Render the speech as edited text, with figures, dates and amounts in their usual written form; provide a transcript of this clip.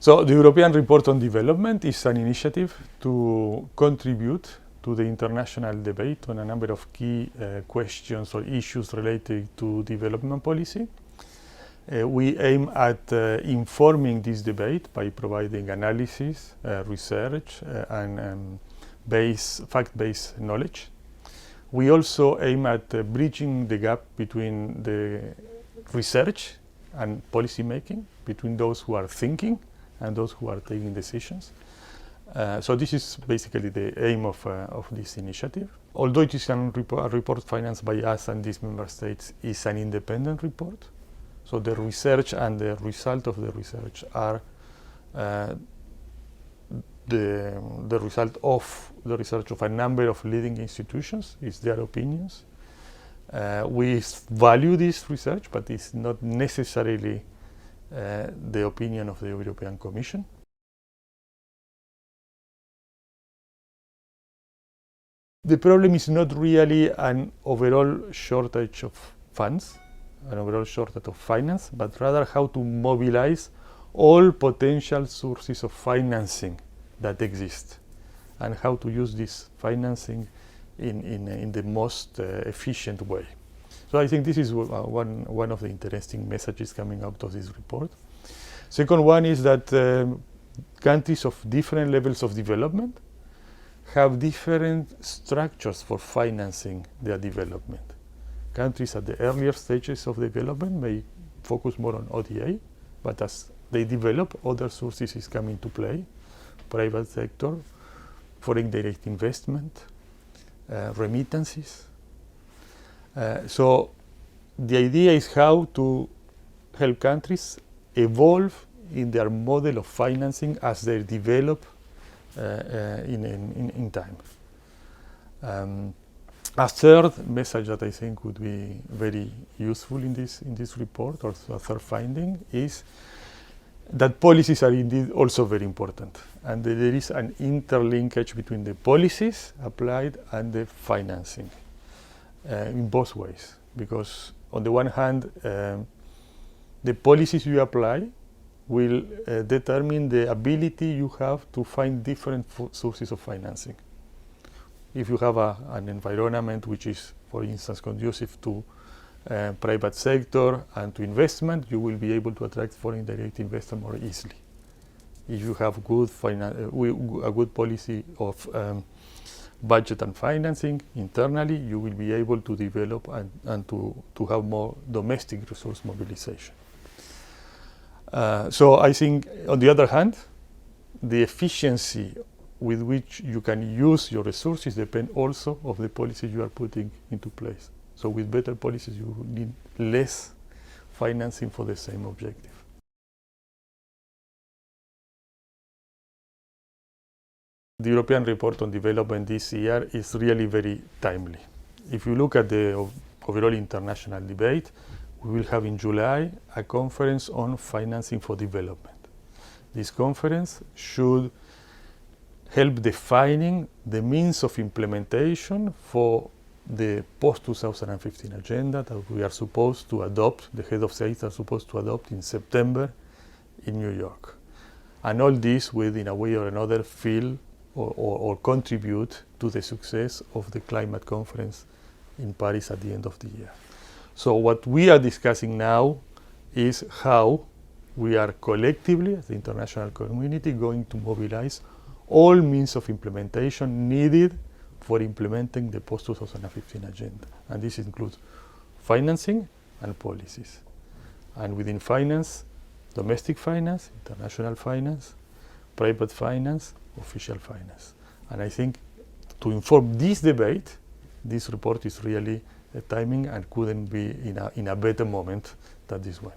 So the European Report on Development is an initiative to contribute to the international debate on a number of key questions or issues related to development policy. We aim at informing this debate by providing analysis, research, and fact-based knowledge. We also aim at bridging the gap between the research and policy making, between those who are thinking and those who are taking decisions. So this is basically the aim of this initiative. Although it is a report financed by us and these member states, is an independent report. So the research and the result of the research are the result of the research of a number of leading institutions. It's their opinions. We value this research, but it's not necessarily the opinion of the European Commission. The problem is not really an overall shortage of funds, an overall shortage of finance, but rather how to mobilize all potential sources of financing that exist and how to use this financing in the most efficient way. So I think this is one of the interesting messages coming out of this report. Second one is that countries of different levels of development have different structures for financing their development. Countries at the earlier stages of development may focus more on ODA, but as they develop, other sources is coming to play: private sector, foreign direct investment, remittances. So the idea is how to help countries evolve in their model of financing as they develop in time. A third message that I think would be very useful in this report, or a third finding, is that policies are indeed also very important, and there is an interlinkage between the policies applied and the financing in both ways. Because on the one hand, the policies you apply will determine the ability you have to find different sources of financing. If you have an environment which is, for instance, conducive to private sector and to investment, you will be able to attract foreign direct investment more easily. If you have a good policy of budget and financing internally, you will be able to develop and to have more domestic resource mobilization. So I think, on the other hand, the efficiency with which you can use your resources depend also of the policies you are putting into place. So with better policies, you need less financing for the same objective. The European Report on Development this year is really very timely. If you look at the overall international debate, we will have in July a conference on financing for development. This conference should help defining the means of implementation for the post-2015 agenda that we are supposed to adopt, the head of states are supposed to adopt in September in New York. And all this will, in a way or another, fill or contribute to the success of the climate conference in Paris at the end of the year. So what we are discussing now is how we are collectively, as the international community, going to mobilize all means of implementation needed for implementing the post-2015 agenda. And this includes financing and policies. And within finance, domestic finance, international finance, private finance, official finance. And I think to inform this debate, this report is really timing and couldn't be in a better moment than this one.